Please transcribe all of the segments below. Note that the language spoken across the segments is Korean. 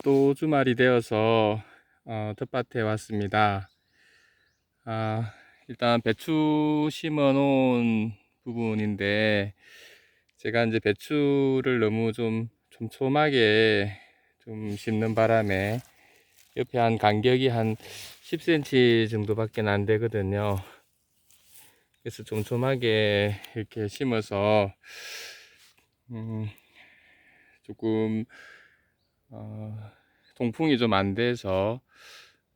또 주말이 되어서 텃밭에 왔습니다. 일단 배추 심어 놓은 부분인데, 제가 이제 배추를 너무 좀 촘촘하게 좀 심는 바람에 옆에 한 간격이 한 10cm 정도밖에 안 되거든요. 그래서 촘촘하게 이렇게 심어서 음, 조금 통풍이 좀 안 돼서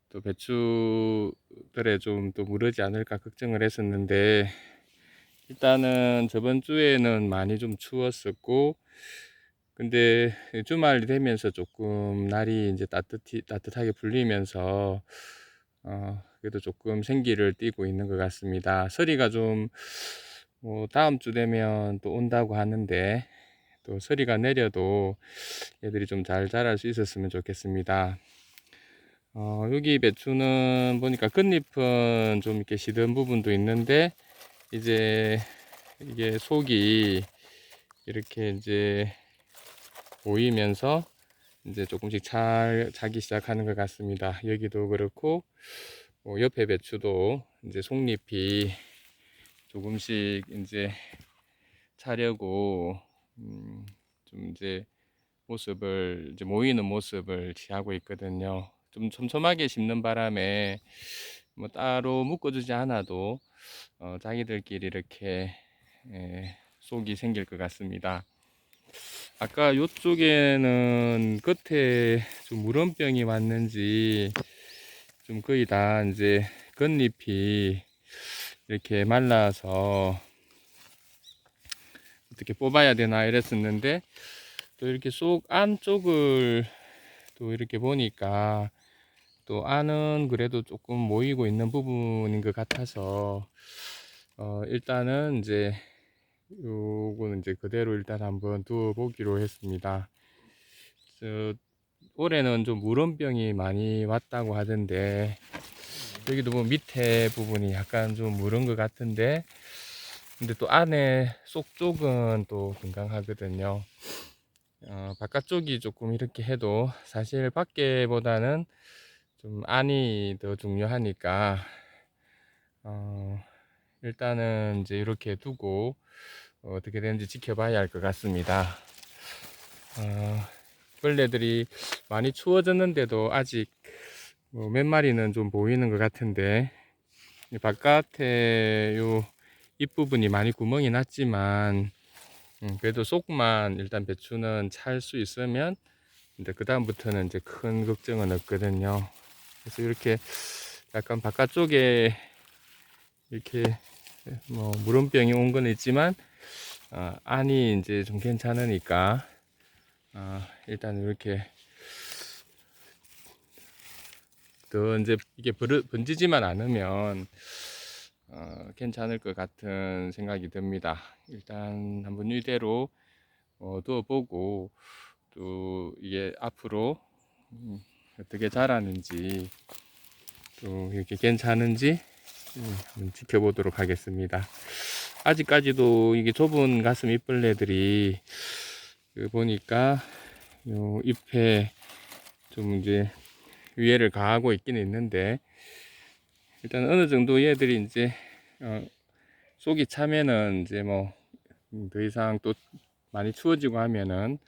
또 배추들에 좀 또 무르지 않을까 걱정을 했었는데, 일단은 저번 주에는 많이 좀 추웠었고, 근데 주말이 되면서 조금 날이 이제 따뜻하게 풀리면서 그래도 조금 생기를 띠고 있는 것 같습니다. 서리가 좀 다음 주 되면 또 온다고 하는데, 또 서리가 내려도 애들이 좀 잘 자랄 수 있었으면 좋겠습니다. 여기 배추는 보니까 끝잎은 좀 이렇게 시든 부분도 있는데, 이제 이게 속이 이렇게 이제 보이면서 이제 조금씩 자기 시작하는 것 같습니다. 여기도 그렇고, 옆에 배추도 이제 속잎이 조금씩 이제 차려고, 좀 이제 이제 모이는 모습을 취하고 있거든요. 좀 촘촘하게 심는 바람에 뭐 따로 묶어주지 않아도 자기들끼리 이렇게 속이 생길 것 같습니다. 아까 요쪽에는 끝에 좀 물원병이 왔는지 좀 거의 다 이제 겉잎이 이렇게 말라서 어떻게 뽑아야 되나 이랬었는데, 또 이렇게 속 안쪽을 또 이렇게 보니까 또 안은 그래도 조금 모이고 있는 부분인 것 같아서 일단은 이제 요거는 이제 그대로 일단 한번 두어 보기로 했습니다. 올해는 좀 물원병이 많이 왔다고 하던데, 여기도 뭐 밑에 부분이 약간 좀 물은 것 같은데, 근데 또 안에 속 쪽은 또 건강하거든요. 바깥쪽이 조금 이렇게 해도 사실 밖에보다는 좀 안이 더 중요하니까 일단은 이제 이렇게 두고 어떻게 되는지 지켜봐야 할 것 같습니다. 벌레들이 많이 추워졌는데도 아직 몇 마리는 좀 보이는 것 같은데, 바깥에 요 잎부분이 많이 구멍이 났지만 그래도 속만 일단 배추는 찰 수 있으면 이제 그 다음부터는 이제 큰 걱정은 없거든요. 그래서 이렇게 약간 바깥쪽에 이렇게 뭐 물원병이 온 건 있지만 안이 이제 좀 괜찮으니까 일단 이렇게 더 이제 이게 번지지만 않으면 괜찮을 것 같은 생각이 듭니다. 일단 한번 이대로 두어보고, 또 이게 앞으로 어떻게 자라는지, 또 이렇게 괜찮은지 한번 지켜보도록 하겠습니다. 아직까지도 이게 좁은 가슴 잎벌레들이 보니까 요 잎에 좀 이제 위해를 가하고 있기는 있는데, 일단 어느 정도 얘들이 이제 속이 차면은 이제 뭐 더 이상 또 많이 추워지고 하면은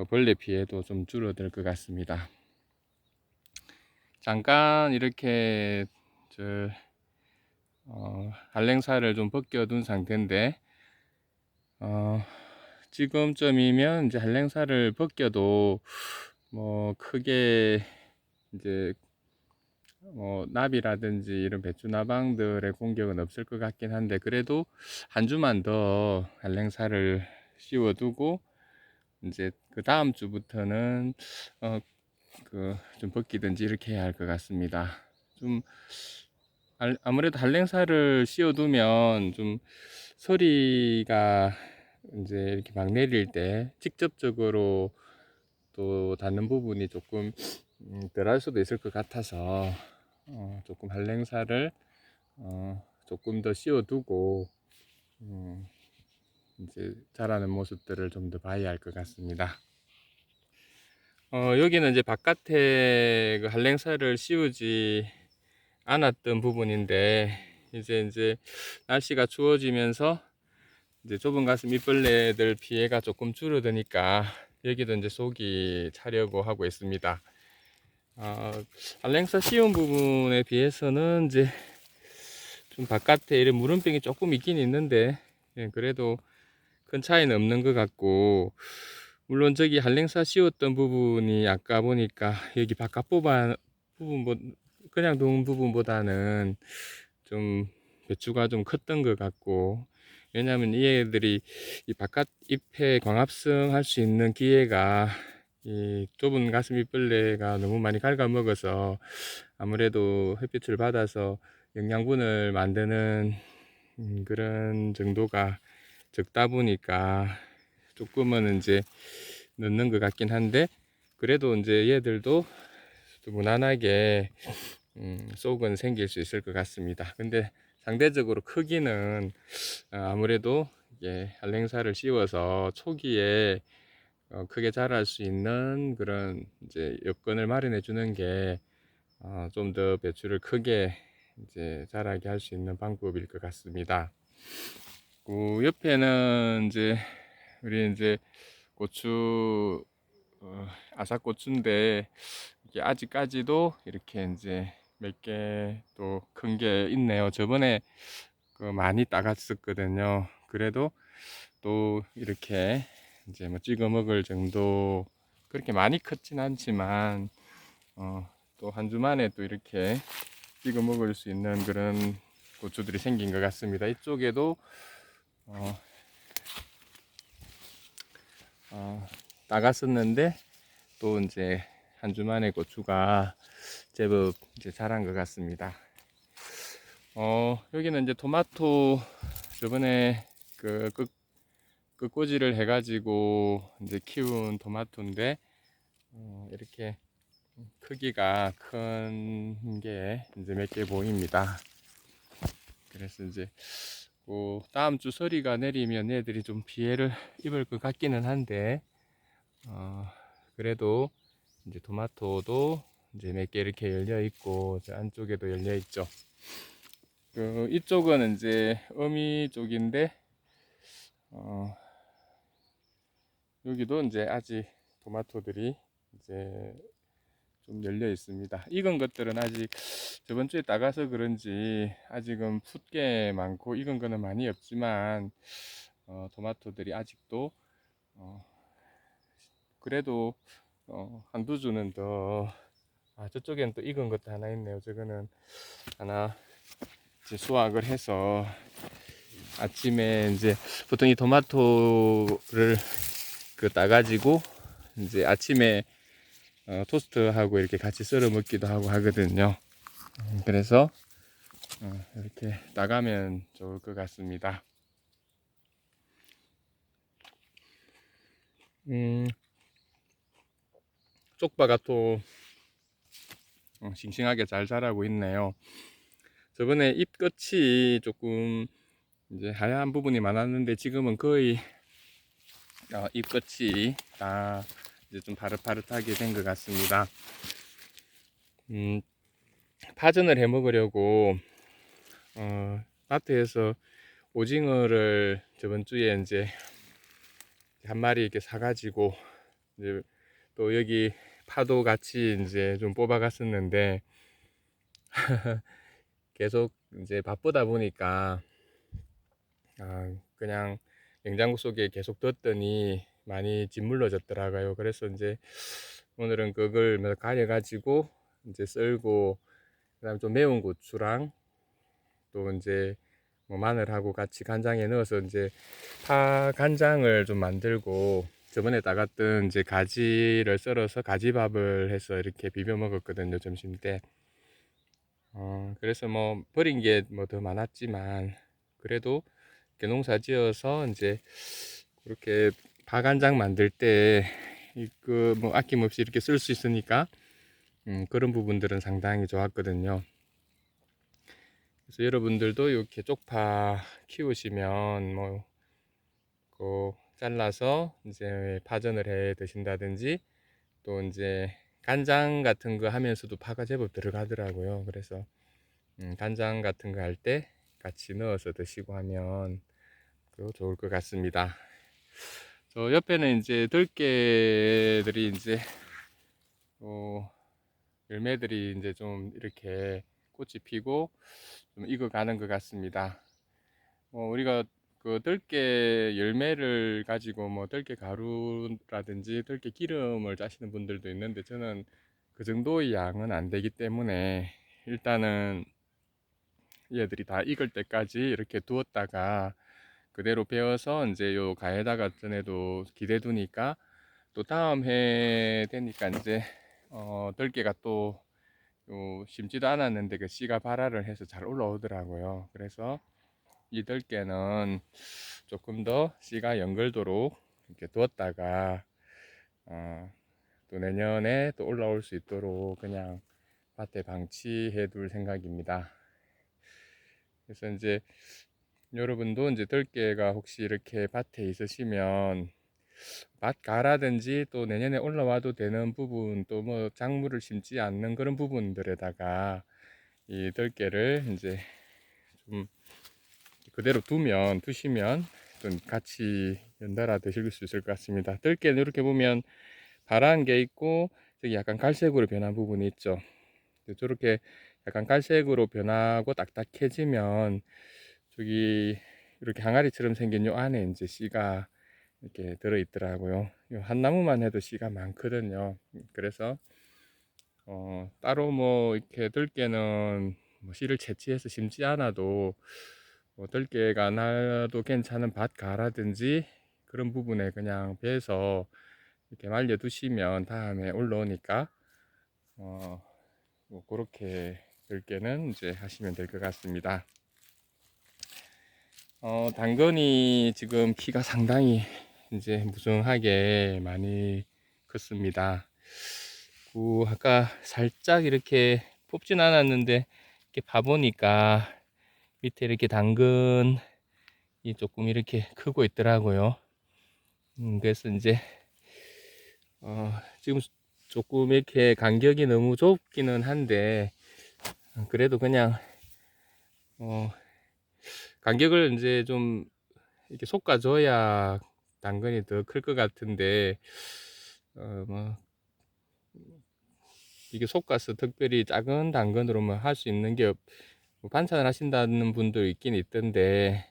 벌레 피해도 좀 줄어들 것 같습니다. 잠깐 이렇게 저 한랭사를 좀 벗겨둔 상태인데, 지금쯤이면 이제 한랭사를 벗겨도 뭐 크게 이제 나비라든지 이런 배추나방들의 공격은 없을 것 같긴 한데, 그래도 한 주만 더 한랭사를 씌워두고 이제 그 다음 주부터는 좀 벗기든지 이렇게 해야 할 것 같습니다. 좀 아무래도 한랭사를 씌워두면 좀 서리가 이제 이렇게 막 내릴 때 직접적으로 또 닿는 부분이 조금 덜할 수도 있을 것 같아서 조금 한랭사를 조금 더 씌워두고 이제 자라는 모습들을 좀 더 봐야 할 것 같습니다. 여기는 이제 바깥에 그 한랭사를 씌우지 않았던 부분인데, 이제 날씨가 추워지면서 이제 좁은 가슴 잎벌레들 피해가 조금 줄어드니까 여기도 이제 속이 차려고 하고 있습니다. 한랭사 씌운 부분에 비해서는 이제 좀 바깥에 이런 무름병이 조금 있긴 있는데, 예, 그래도 큰 차이는 없는 것 같고, 물론 저기 한랭사 씌웠던 부분이 아까 보니까 여기 바깥 부분 그냥 동 부분보다는 좀 배추가 좀 컸던 것 같고, 왜냐하면 이 애들이 이 바깥 잎에 광합성 할 수 있는 기회가 이 좁은 가슴 잎벌레가 너무 많이 갉아먹어서 아무래도 햇빛을 받아서 영양분을 만드는 그런 정도가 적다 보니까 조금은 이제 넣는 것 같긴 한데, 그래도 이제 얘들도 무난하게 쏙은 생길 수 있을 것 같습니다. 근데 상대적으로 크기는 아무래도 이게 한랭사를 씌워서 초기에 크게 자랄 수 있는 그런 이제 여건을 마련해 주는 게 좀 더 배추를 크게 이제 자라게 할 수 있는 방법일 것 같습니다. 그 옆에는 이제 우리 이제 고추, 아삭고추인데 이게 아직까지도 이렇게 이제 몇 개 또 큰 게 있네요. 저번에 그 많이 따갔었거든요. 그래도 또 이렇게 이제 뭐 찍어 먹을 정도, 그렇게 많이 컸진 않지만 또 한 주 만에 또 이렇게 찍어 먹을 수 있는 그런 고추들이 생긴 것 같습니다. 이쪽에도 따갔었는데 또 이제 한 주 만에 고추가 제법 이제 자란 것 같습니다. 여기는 이제 토마토 저번에 그 끝꽂이를 해가지고 이제 키운 토마토인데, 이렇게 크기가 큰 게 이제 몇 개 보입니다. 그래서 이제 그 다음 주 서리가 내리면 얘들이 좀 피해를 입을 것 같기는 한데, 그래도 이제 토마토도 이제 몇 개 이렇게 열려 있고, 안쪽에도 열려 있죠. 이쪽은 이제 어미 쪽인데, 여기도 이제 아직 토마토들이 이제 좀 열려 있습니다. 익은 것들은 아직 저번 주에 따가서 그런지 아직은 풋게 많고 익은 거는 많이 없지만, 토마토들이 아직도 그래도 한두 주는 더. 저쪽엔 또 익은 것도 하나 있네요. 저거는 하나 이제 수확을 해서 아침에 이제 보통 이 토마토를 따가지고 이제 아침에 토스트하고 이렇게 같이 썰어 먹기도 하고 하거든요. 그래서 이렇게 따가면 좋을 것 같습니다. 쪽파가 또 싱싱하게 잘 자라고 있네요. 저번에 잎 끝이 조금 이제 하얀 부분이 많았는데 지금은 거의 잎 끝이 다 이제 좀 파릇파릇하게 된 것 같습니다. 파전을 해 먹으려고 마트에서 오징어를 저번 주에 이제 한 마리 이렇게 사가지고 이제 또 여기 파도 같이 이제 좀 뽑아 갔었는데 계속 이제 바쁘다 보니까 그냥 냉장고 속에 계속 뒀더니 많이 짓물러졌더라고요. 그래서 이제 오늘은 그걸 가려 가지고 이제 썰고, 그다음 좀 매운 고추랑 또 이제 뭐 마늘하고 같이 간장에 넣어서 이제 파 간장을 좀 만들고, 저번에 따갔던 이제 가지를 썰어서 가지밥을 해서 이렇게 비벼 먹었거든요, 점심 때. 그래서 뭐 버린 게 뭐 더 많았지만 그래도 이렇게 농사 지어서 이제 그렇게 파간장 만들 때 그 뭐 아낌없이 이렇게 쓸 수 있으니까 그런 부분들은 상당히 좋았거든요. 그래서 여러분들도 이렇게 쪽파 키우시면 뭐 잘라서 이제 파전을 해 드신다든지, 또 이제 간장 같은 거 하면서도 파가 제법 들어가더라고요. 그래서 간장 같은 거 할 때 같이 넣어서 드시고 하면 또 좋을 것 같습니다. 저 옆에는 이제 들깨들이 이제 열매들이 이제 좀 이렇게 꽃이 피고 좀 익어가는 것 같습니다. 우리가 그 들깨 열매를 가지고 뭐 들깨 가루라든지 들깨 기름을 짜시는 분들도 있는데, 저는 그 정도의 양은 안 되기 때문에 일단은 얘들이 다 익을 때까지 이렇게 두었다가 그대로 베어서 이제 요 가에다가 전에도 기대 두니까 또 다음 해 되니까 이제 들깨가 또 심지도 않았는데 그 씨가 발화를 해서 잘 올라오더라고요. 그래서 이 들깨는 조금 더 씨가 연결도록 이렇게 두었다가 또 내년에 또 올라올 수 있도록 그냥 밭에 방치해 둘 생각입니다. 그래서 이제 여러분도 이제 들깨가 혹시 이렇게 밭에 있으시면 밭 가라든지 또 내년에 올라와도 되는 부분, 또 뭐 작물을 심지 않는 그런 부분들에다가 이 들깨를 이제 좀 그대로 두시면 좀 같이 연달아 드실 수 있을 것 같습니다. 들깨는 이렇게 보면 파란 게 있고 저기 약간 갈색으로 변한 부분이 있죠. 저렇게 약간 갈색으로 변하고 딱딱해지면 저기 이렇게 항아리처럼 생긴 요 안에 이제 씨가 이렇게 들어 있더라고요. 한 나무만 해도 씨가 많거든요. 그래서 따로 뭐 이렇게 들깨는 뭐 씨를 채취해서 심지 않아도 뭐 들깨가 나도 괜찮은 밭 가라든지 그런 부분에 그냥 베서 이렇게 말려 두시면 다음에 올라오니까 뭐 그렇게 들깨는 이제 하시면 될 것 같습니다. 당근이 지금 키가 상당히 이제 무성하게 많이 컸습니다. 아까 살짝 이렇게 뽑진 않았는데 이렇게 봐보니까 밑에 이렇게 당근이 조금 이렇게 크고 있더라고요. 그래서 이제 지금 조금 이렇게 간격이 너무 좁기는 한데 그래도 그냥 간격을 이제 좀 이렇게 솎아줘야 당근이 더 클 것 같은데 뭐 이게 솎아서 특별히 작은 당근으로만 할 수 있는 게 뭐 반찬을 하신다는 분도 있긴 있던데,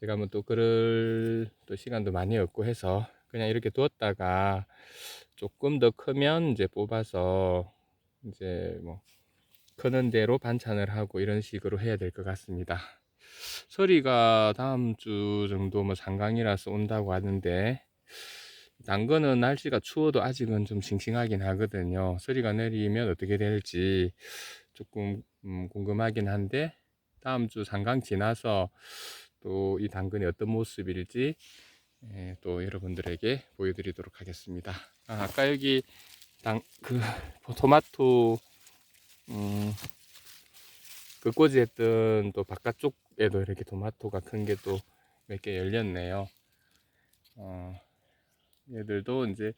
제가 뭐 또 그럴 또 시간도 많이 없고 해서 그냥 이렇게 두었다가 조금 더 크면 이제 뽑아서 이제 뭐 크는 대로 반찬을 하고 이런 식으로 해야 될 것 같습니다. 서리가 다음 주 정도 뭐 상강이라서 온다고 하는데, 당근은 날씨가 추워도 아직은 좀 싱싱하긴 하거든요. 서리가 내리면 어떻게 될지 조금 궁금하긴 한데, 다음 주 상강 지나서 또 이 당근이 어떤 모습일지 또 여러분들에게 보여드리도록 하겠습니다. 아까 여기 그 토마토 끝꽂이 했던 또 바깥쪽에도 이렇게 토마토가 큰 게 또 몇 개 열렸네요. 얘들도 이제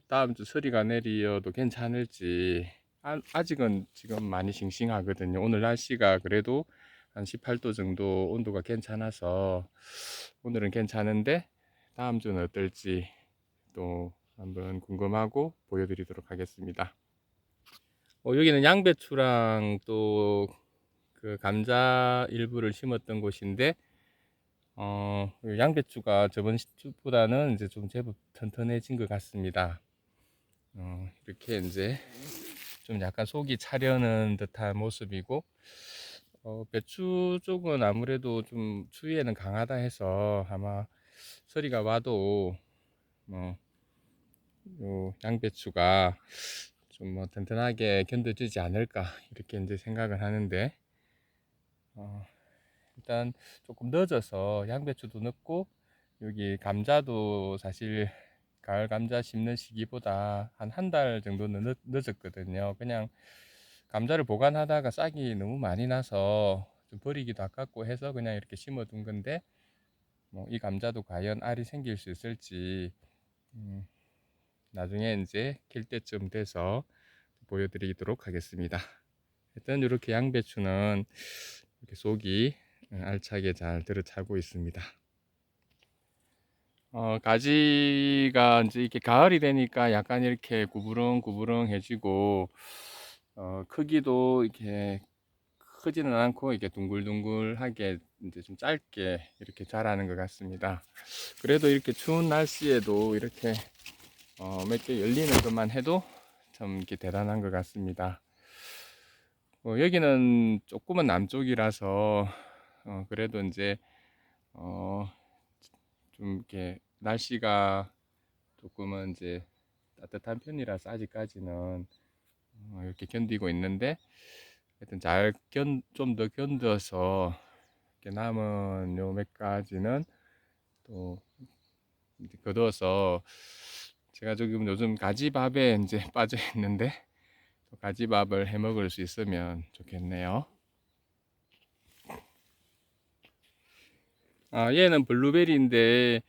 다음 주 서리가 내리어도 괜찮을지, 아직은 지금 많이 싱싱하거든요. 오늘 날씨가 그래도 한 18도 정도 온도가 괜찮아서 오늘은 괜찮은데 다음 주는 어떨지 또 한번 궁금하고 보여드리도록 하겠습니다. 여기는 양배추랑 또 그 감자 일부를 심었던 곳인데, 양배추가 저번 주보다는 이제 좀 제법 튼튼해진 것 같습니다. 이렇게 이제 좀 약간 속이 차려는 듯한 모습이고, 배추 쪽은 아무래도 좀 추위에는 강하다 해서 아마 서리가 와도 요 양배추가 좀 뭐 튼튼하게 견뎌주지 않을까 이렇게 이제 생각을 하는데, 일단 조금 늦어서 양배추도 넣고 여기 감자도 사실 가을 감자 심는 시기보다 한 달 정도는 늦었거든요. 그냥 감자를 보관하다가 싹이 너무 많이 나서 좀 버리기도 아깝고 해서 그냥 이렇게 심어둔 건데, 뭐 이 감자도 과연 알이 생길 수 있을지 나중에 이제 킬 때쯤 돼서 보여드리도록 하겠습니다. 일단 이렇게 양배추는 이렇게 속이 알차게 잘 들어차고 있습니다. 가지가 이제 이렇게 가을이 되니까 약간 이렇게 구부렁구부렁해지고, 크기도 이렇게 크지는 않고 이렇게 둥글둥글하게 이제 좀 짧게 이렇게 자라는 것 같습니다. 그래도 이렇게 추운 날씨에도 이렇게 몇 개 열리는 것만 해도 참 이렇게 대단한 것 같습니다. 여기는 조금은 남쪽이라서 그래도 이제 어, 좀 이렇게 날씨가 조금은 이제 따뜻한 편이라서 아직까지는 이렇게 견디고 있는데, 하여튼 좀 더 견뎌서 이렇게 남은 요 몇 가지는 또 이제 거둬서 제가 지금 요즘 가지밥에 이제 빠져 있는데, 가지밥을 해 먹을 수 있으면 좋겠네요. 얘는 블루베리인데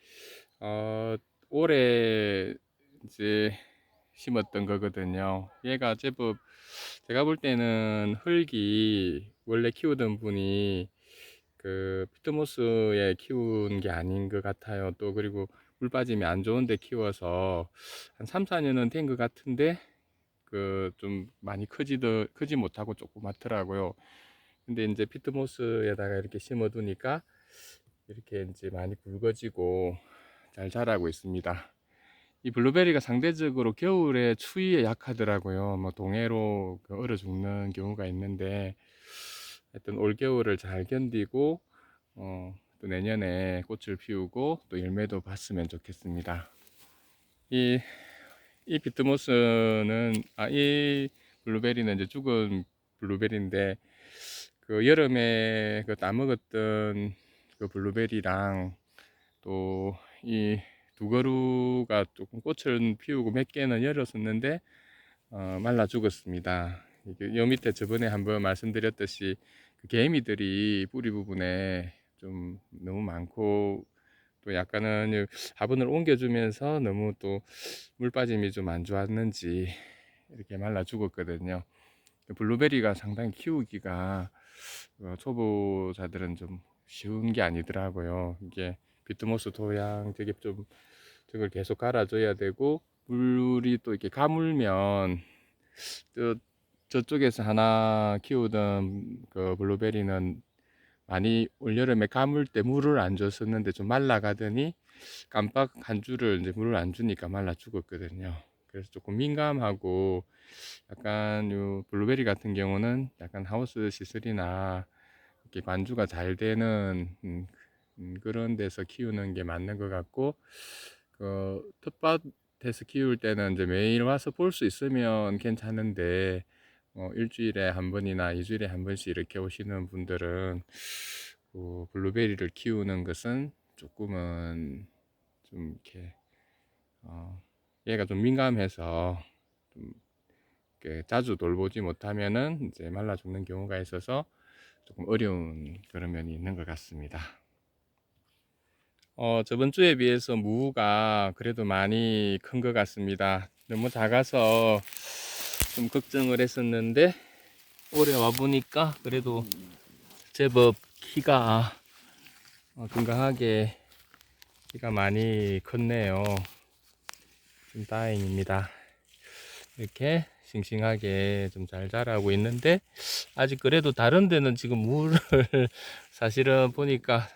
올해 이제 심었던 거거든요. 얘가 제법 제가 볼 때는 흙이 원래 키우던 분이 그 피트모스에 키운 게 아닌 것 같아요. 또 그리고 물 빠짐이 안 좋은데 키워서 한 3, 4년은 된 것 같은데 그 좀 많이 크지 못하고 조그맣더라고요. 근데 이제 피트모스에다가 이렇게 심어 두니까 이렇게 이제 많이 굵어지고 잘 자라고 있습니다. 이 블루베리가 상대적으로 겨울에 추위에 약하더라고요. 뭐 동해로 얼어 죽는 경우가 있는데, 하여튼 올 겨울을 잘 견디고 또 내년에 꽃을 피우고 또 열매도 봤으면 좋겠습니다. 이, 이 비트모스는 이 블루베리는 이제 죽은 블루베리인데, 그 여름에 그 따먹었던 그 블루베리랑 또 이 두 그루가 조금 꽃을 피우고 몇 개는 열었었는데 말라 죽었습니다. 요 밑에 저번에 한번 말씀드렸듯이 그 개미들이 뿌리 부분에 좀 너무 많고, 또 약간은 화분을 옮겨주면서 너무 또 물 빠짐이 좀 안 좋았는지 이렇게 말라 죽었거든요. 블루베리가 상당히 키우기가 초보자들은 좀 쉬운 게 아니더라고요. 이게 비트모스 토양 되게 좀 저걸 계속 갈아줘야 되고, 물이 또 이렇게 가물면 저, 저쪽에서 하나 키우던 그 블루베리는 많이 올여름에 가물 때 물을 안 줬었는데 좀 말라가더니 깜빡 한 주를 이제 물을 안 주니까 말라 죽었거든요. 그래서 조금 민감하고, 약간 요 블루베리 같은 경우는 약간 하우스 시설이나 이렇게 관주가 잘 되는 그런 데서 키우는 게 맞는 것 같고, 그 텃밭에서 키울 때는 이제 매일 와서 볼 수 있으면 괜찮은데, 일주일에 한 번이나 2주일에 한 번씩 이렇게 오시는 분들은 그 블루베리를 키우는 것은 조금은 좀 이렇게 얘가 좀 민감해서 좀 이렇게 자주 돌보지 못하면은 이제 말라 죽는 경우가 있어서 조금 어려운 그런 면이 있는 것 같습니다. 저번 주에 비해서 무가 그래도 많이 큰 것 같습니다. 너무 작아서 좀 걱정을 했었는데, 올해 와보니까 그래도 제법 키가 건강하게 키가 많이 컸네요. 좀 다행입니다. 이렇게 싱싱하게 좀 잘 자라고 있는데, 아직 그래도 다른 데는 지금 물을 사실은 보니까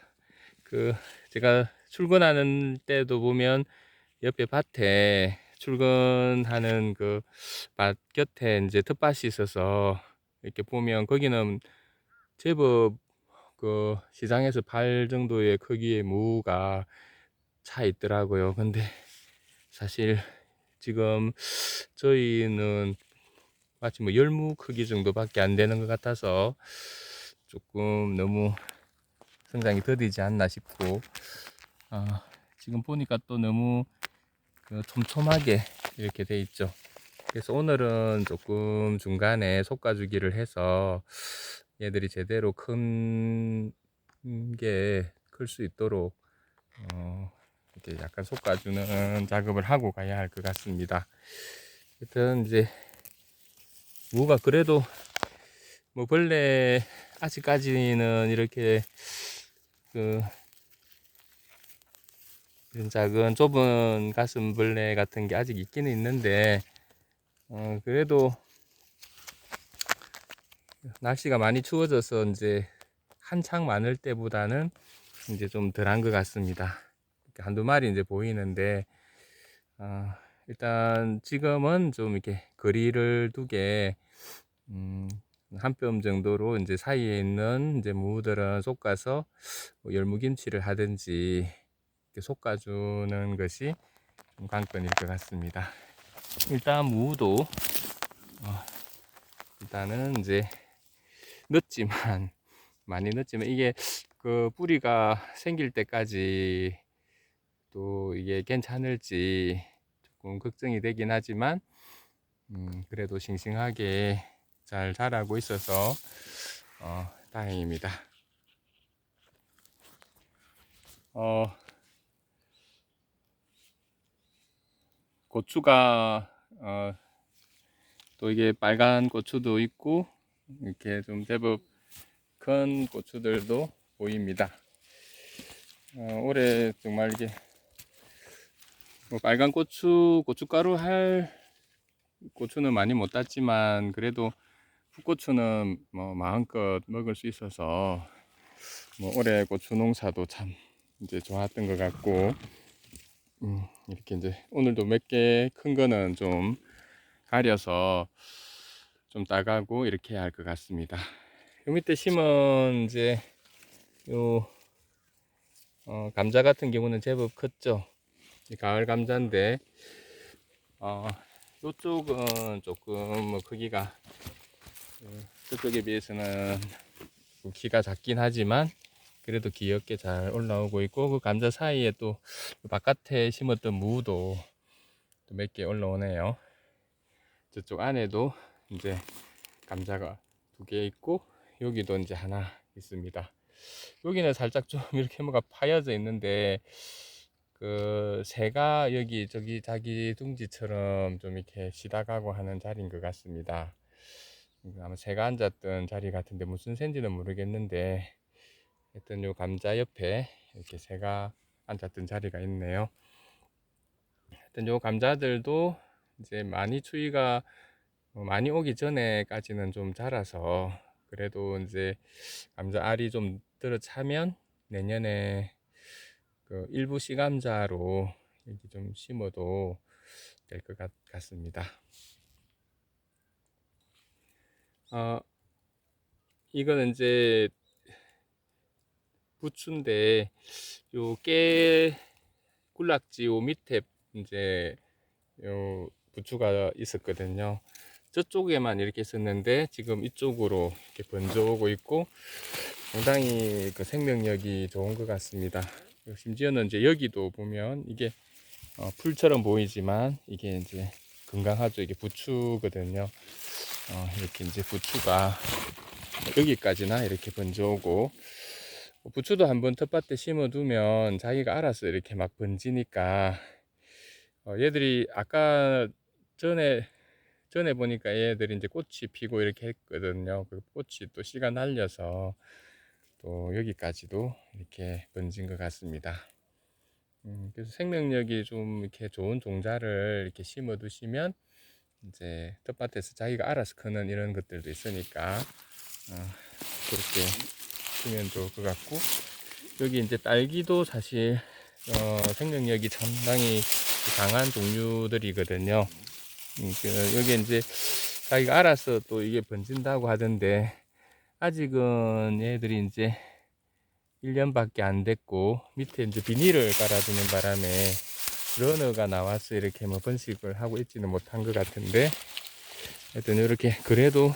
그 제가 출근하는 때도 보면 옆에 밭에 출근하는 그 밭 곁에 이제 텃밭이 있어서 이렇게 보면 거기는 제법 그 시장에서 팔 정도의 크기의 무가 차 있더라고요. 근데 사실 지금 저희는 마치 뭐 열무 크기 정도밖에 안 되는 것 같아서 조금 너무 성장이 더디지 않나 싶고, 지금 보니까 또 너무 그 촘촘하게 이렇게 돼 있죠. 그래서 오늘은 조금 중간에 솎아주기를 해서 얘들이 제대로 큰 게 클 수 있도록 이렇게 약간 솎아주는 작업을 하고 가야 할 것 같습니다. 하여튼 이제 무가 그래도 뭐 벌레 아직까지는 이렇게 그 이런 작은 좁은 가슴벌레 같은 게 아직 있기는 있는데 그래도 날씨가 많이 추워져서 이제 한창 많을 때보다는 이제 좀 덜한 것 같습니다. 한두 마리 이제 보이는데 일단 지금은 좀 이렇게 거리를 두게 한 뼘 정도로 이제 사이에 있는 이제 무들은 솎아서 뭐 열무김치를 하든지 이렇게 솎아주는 것이 좀 관건일 것 같습니다. 일단 무도 일단은 이제 늦지만 많이 늦지만 이게 그 뿌리가 생길 때까지 또 이게 괜찮을지 조금 걱정이 되긴 하지만 그래도 싱싱하게 잘 자라고 있어서 다행입니다. 고추가 또 이게 빨간 고추도 있고 이렇게 좀 제법 큰 고추들도 보입니다. 올해 정말 이게 뭐 빨간 고춧가루 할 고추는 많이 못 땄지만 그래도 풋고추는 뭐 마음껏 먹을 수 있어서 뭐 올해 고추 농사도 참 이제 좋았던 것 같고 이렇게 이제 오늘도 몇 개 큰 거는 좀 가려서 좀 따가고 이렇게 해야 할 것 같습니다. 요 밑에 심은 이제 요 감자 같은 경우는 제법 컸죠. 가을 감자인데 요쪽은 조금 뭐 크기가 저쪽에 비해서는 키가 작긴 하지만 그래도 귀엽게 잘 올라오고 있고 그 감자 사이에 또 바깥에 심었던 무도 또 몇 개 올라오네요. 저쪽 안에도 이제 감자가 2개 있고 여기도 이제 하나 있습니다. 여기는 살짝 좀 이렇게 뭐가 파여져 있는데 그 새가 여기 저기 자기 둥지처럼 좀 이렇게 쉬다 가고 하는 자리인 것 같습니다. 아마 새가 앉았던 자리 같은데 무슨 새인지는 모르겠는데 하여튼 요 감자 옆에 이렇게 새가 앉았던 자리가 있네요. 하여튼 요 감자들도 이제 많이 추위가 많이 오기 전에까지는 좀 자라서 그래도 이제 감자 알이 좀 들어차면 내년에 그 일부 씨감자로 이렇게 좀 심어도 될 것 같습니다. 이거는 이제 부추인데 요 깨 굴락지 요 밑에 이제 요 부추가 있었거든요. 저쪽에만 이렇게 있었는데 지금 이쪽으로 이렇게 번져오고 있고 상당히 그 생명력이 좋은 것 같습니다. 심지어는 이제 여기도 보면 이게 풀처럼 보이지만 이게 이제 건강하죠. 이게 부추거든요. 이렇게 이제 부추가 여기까지나 이렇게 번져오고 부추도 한번 텃밭에 심어두면 자기가 알아서 이렇게 막 번지니까 얘들이 아까 전에 보니까 얘들이 이제 꽃이 피고 이렇게 했거든요. 그 꽃이 또 씨가 날려서 또 여기까지도 이렇게 번진 것 같습니다. 그래서 생명력이 좀 이렇게 좋은 종자를 이렇게 심어 두시면 이제 텃밭에서 자기가 알아서 크는 이런 것들도 있으니까 그렇게 하면 좋을 것 같고 여기 이제 딸기도 사실 생명력이 상당히 강한 종류들이거든요. 여기 이제 자기가 알아서 또 이게 번진다고 하던데 아직은 얘들이 이제 1년밖에 안 됐고 밑에 이제 비닐을 깔아두는 바람에 러너가 나와서 이렇게 뭐 번식을 하고 있지는 못한 것 같은데 하여튼 이렇게 그래도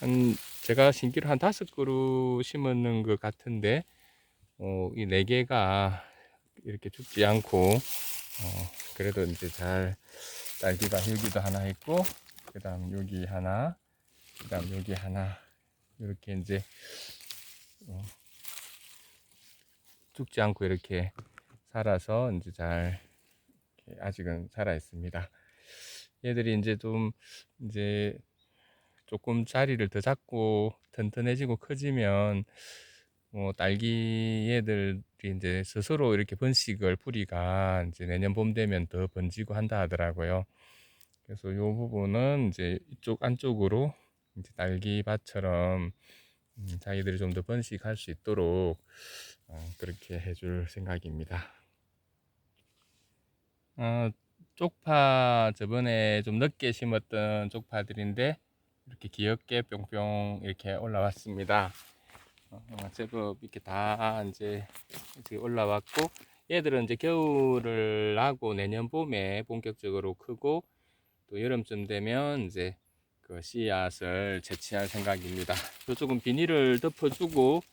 한 제가 심기로 한 5그루 심었는 것 같은데 이 4개가 이렇게 죽지 않고 그래도 이제 잘 딸기가 여기도 하나 있고 그 다음 여기 하나 그 다음 여기 하나 이렇게 이제 죽지 않고 이렇게 살아서 이제 잘 아직은 살아 있습니다. 얘들이 이제 좀 이제 조금 자리를 더 잡고 튼튼해지고 커지면 딸기 얘들이 이제 스스로 이렇게 번식을 뿌리가 이제 내년 봄 되면 더 번지고 한다 하더라고요. 그래서 이 부분은 이제 이쪽 안쪽으로 이제 딸기밭처럼 자기들이 좀 더 번식할 수 있도록 그렇게 해줄 생각입니다. 쪽파 저번에 좀 늦게 심었던 쪽파들인데 이렇게 귀엽게 뿅뿅 이렇게 올라왔습니다. 제법 이렇게 다 이제 올라왔고, 얘들은 이제 겨울을 하고 내년 봄에 본격적으로 크고 또 여름쯤 되면 이제 그 씨앗을 채취할 생각입니다. 이쪽은 비닐을 덮어주고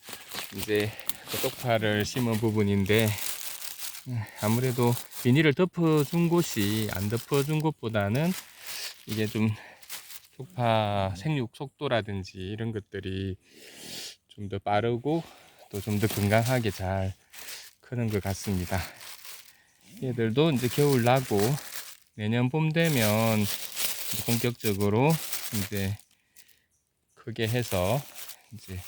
이제 그 쪽파를 심은 부분인데, 아무래도 비닐을 덮어준 곳이 안 덮어준 곳보다는 이게 좀 쪽파 생육 속도라든지 이런 것들이 좀 더 빠르고 또 좀 더 건강하게 잘 크는 것 같습니다. 얘들도 이제 겨울 나고 내년 봄 되면 본격적으로 이제 크게 해서 이제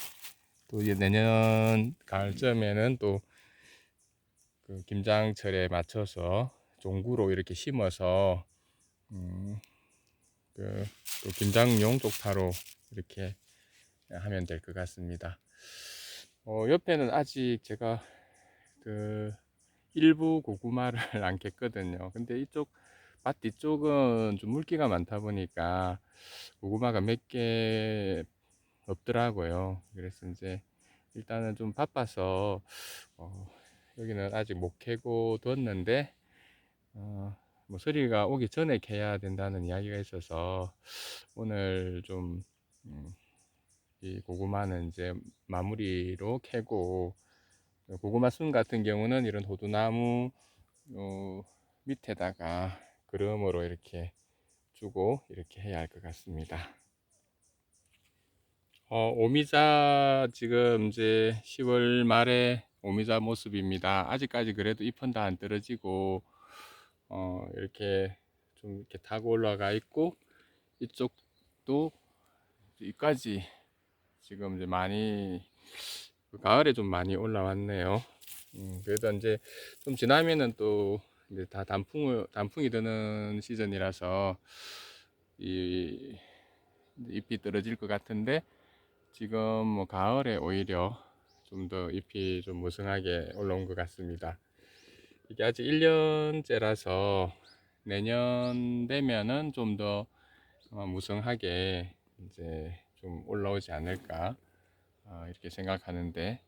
또 이제 내년 가을쯤에는 또 그 김장철에 맞춰서 종구로 이렇게 심어서 또 김장용 쪽파로 이렇게 하면 될 것 같습니다. 옆에는 아직 제가 그 일부 고구마를 안 캤거든요. 근데 이쪽 밭 뒤쪽은 좀 물기가 많다 보니까 고구마가 몇 개 없더라고요. 그래서 이제 일단은 좀 바빠서 여기는 아직 못 캐고 뒀는데 뭐 서리가 오기 전에 캐야 된다는 이야기가 있어서 오늘 좀 이 고구마는 이제 마무리로 캐고, 고구마 순 같은 경우는 이런 호두나무 밑에다가 그름으로 이렇게 주고 이렇게 해야 할 것 같습니다. 오미자 지금 이제 10월 말에 오미자 모습입니다. 아직까지 그래도 잎은 다 안 떨어지고 이렇게 좀 이렇게 타고 올라가 있고, 이쪽도 여기까지 지금 이제 많이 가을에 좀 많이 올라왔네요. 그래도 이제 좀 지나면은 또 이제 다 단풍이 드는 시즌이라서 이 잎이 떨어질 것 같은데, 지금 뭐 가을에 오히려 좀 더 잎이 좀 무성하게 올라온 것 같습니다. 이게 아직 1년째라서 내년 되면은 좀 더 무성하게 이제 좀 올라오지 않을까 이렇게 생각하는데,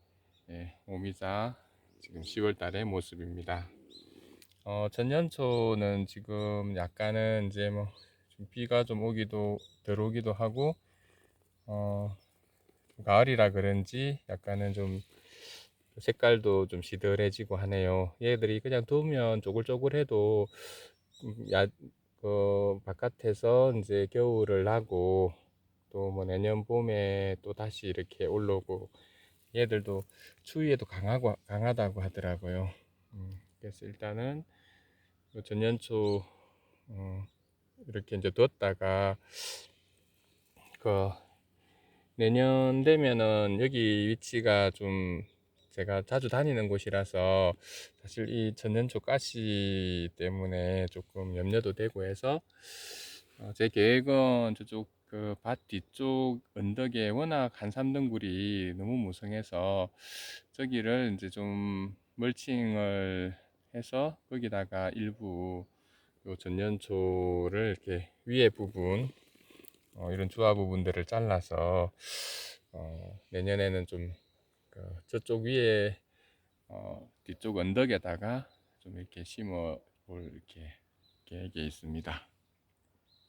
오미자 지금 10월 달의 모습입니다. 전년초는 지금 약간은 이제 뭐 좀 비가 좀 들어오기도 하고 가을이라 그런지 약간은 좀 색깔도 좀 시들해지고 하네요. 얘들이 그냥 두면 쪼글쪼글해도 바깥에서 이제 겨울을 나고 또 뭐 내년 봄에 또 다시 이렇게 올라오고, 얘들도 추위에도 강하다고 하더라고요. 그래서 일단은 전년초 이렇게 이제 뒀다가 그 내년 되면은 여기 위치가 좀 제가 자주 다니는 곳이라서 사실 이 전년초 가시 때문에 조금 염려도 되고 해서 제 계획은 저쪽 그 밭 뒤쪽 언덕에 워낙 한삼등굴이 너무 무성해서 저기를 이제 좀 멀칭을 해서 거기다가 일부 요 전년초를 이렇게 위에 부분 이런 주화 부분들을 잘라서 내년에는 좀 저쪽 위에 뒤쪽 언덕에다가 좀 이렇게 심어 볼 이렇게 계획에 있습니다.